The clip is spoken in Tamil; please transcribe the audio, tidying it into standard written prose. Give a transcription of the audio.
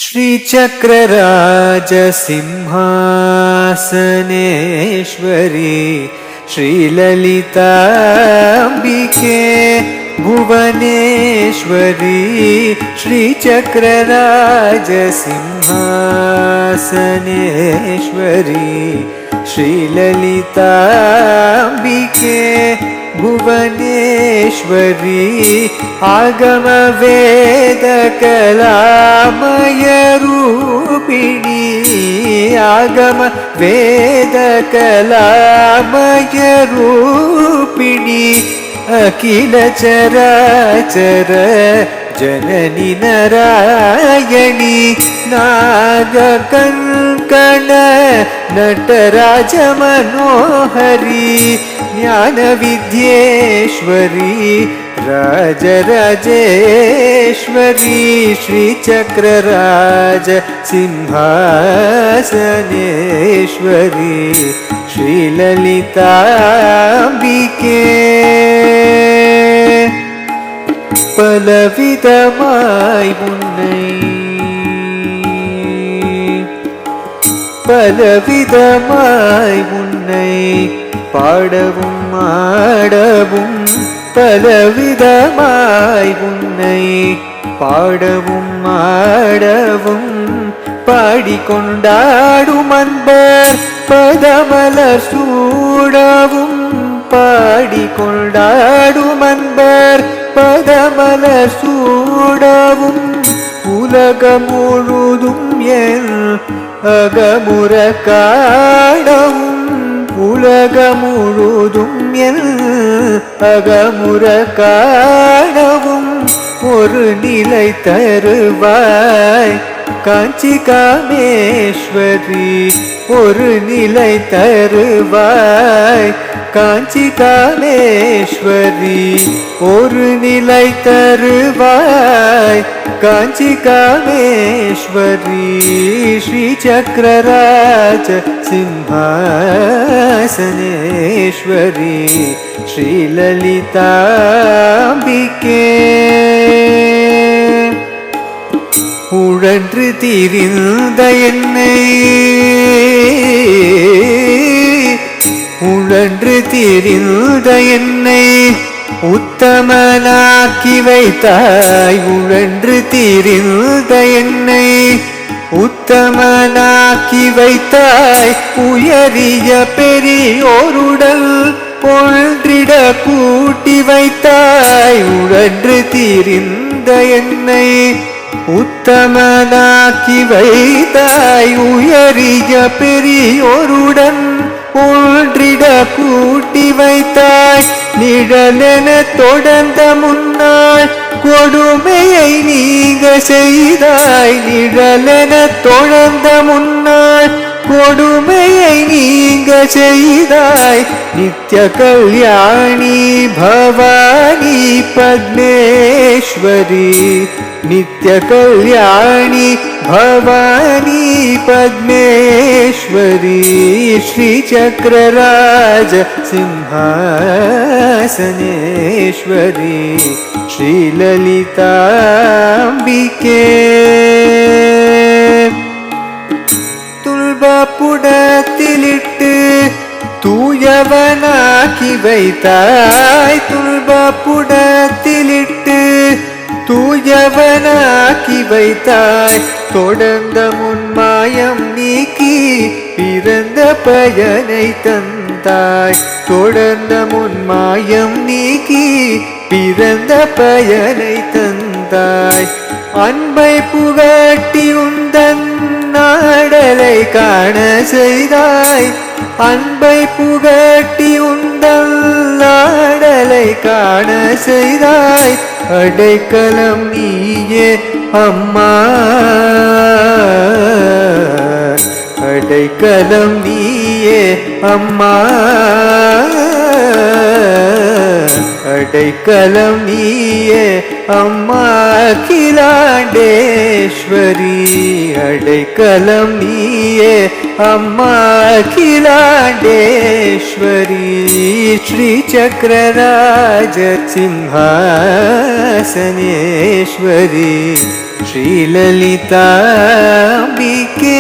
श्रीचक्रराजसिंहासनेश्वरी श्रीललिताम्बिके भुवनेश्वरी श्रीचक्रराजसिंहासनेश्वरी श्रीललिताम्बिके भुवनेश्वरी आगम वेद कलामय रूपिणी आगम वेद कलामय रूपिणी अखिल चराचर जननी नारायणी नागकङ्कण नटराज मनोहरी ज्ञान विद्येश्वरी राजराजेश्वरी श्रीचक्रराज सिंहासनेश्वरी श्रीललिताम्बिके பலவிதமாய் உன்னை பாடவும் ஆடவும் பலவிதமாய் உன்னை பாடவும் ஆடவும் பாடிக்கொண்டாடும் அன்பர் பதமலர் சூடவும் பாடிக்கொண்டாடும் அன்பர் பதமலர் சூடவும் உலகம் முழுதும் என் அகமுற காணவும் உலகம் முழுதும் என் அகமுற காணவும் ஒரு நிலை தருவாய் காஞ்சி காமேஸ்வரி ஒரு நிலை தருவாய் காஞ்சி காமேஸ்வரி ஒரு நிலை தருவாய் காஞ்சி காமேஸ்வரி ஸ்ரீ சக்கரராஜ சிம்ஹாசனேஸ்வரி ஸ்ரீ லலிதாம்பிகே உழன்று திரிந்த என்னை உழன்று திரிந்த என்னை உத்தமனாக்கி வைத்தாய் உழன்று திரிந்த என்னை உத்தமனாக்கி வைத்தாய் உயரிய பெரியோருடல் பொன்றிட கூட்டி வைத்தாய் உழன்று திரிந்த என்னை உத்தமனாக்கி வைத்தாய் உயரிய பெரியோருடன் ஒன்றிட கூட்டி வைத்தாய் நிழலென தொடர்ந்த முன்னாள் கொடுமையை நீங்க செய்தாய் நிழலென தொடர்ந்த முன்னாள் கொடுமையை நீங்க செய்தாய் நித்ய கல்யாணி பவானி பத்மேஸ்வரி நித்ய கல்யாணி பவானி பத்மேஸ்வரி ஸ்ரீ சக்கரராஜ சிம்ஹாசனேஸ்வரி ஸ்ரீ லலிதாம்பிகே துல்பப்புடத்திலிட்டு தூயவனாக்கி வைத்தாய் துல்பப்புடத்திலிட்டு தூயவனாக்கி வைத்தாய் தொடர்ந்த முன்மாயம் நீக்கி பிறந்த பயனை தந்தாய் தொடர்ந்த முன்மாயம் நீக்கி பிறந்த பயனை தந்தாய் அன்பை புகட்டி உந்தன் நாடலை காண செய்தாய் அன்பை புகட்டி உந்தன் நாடலை காண செய்தாய் அடைக்கலம் நீயே அம்மா அடைக்கலம் நீயே அம்மா அடைக்கலம் நீயே அம்மா அகிலாண்டேஸ்வரி அடைக்கலம் நீயே அம்மா அகிலாண்டேஸ்வரி ஸ்ரீ சக்கரராஜ சிம்ஹாசனேஸ்வரி ஸ்ரீலலிதாம்பிகே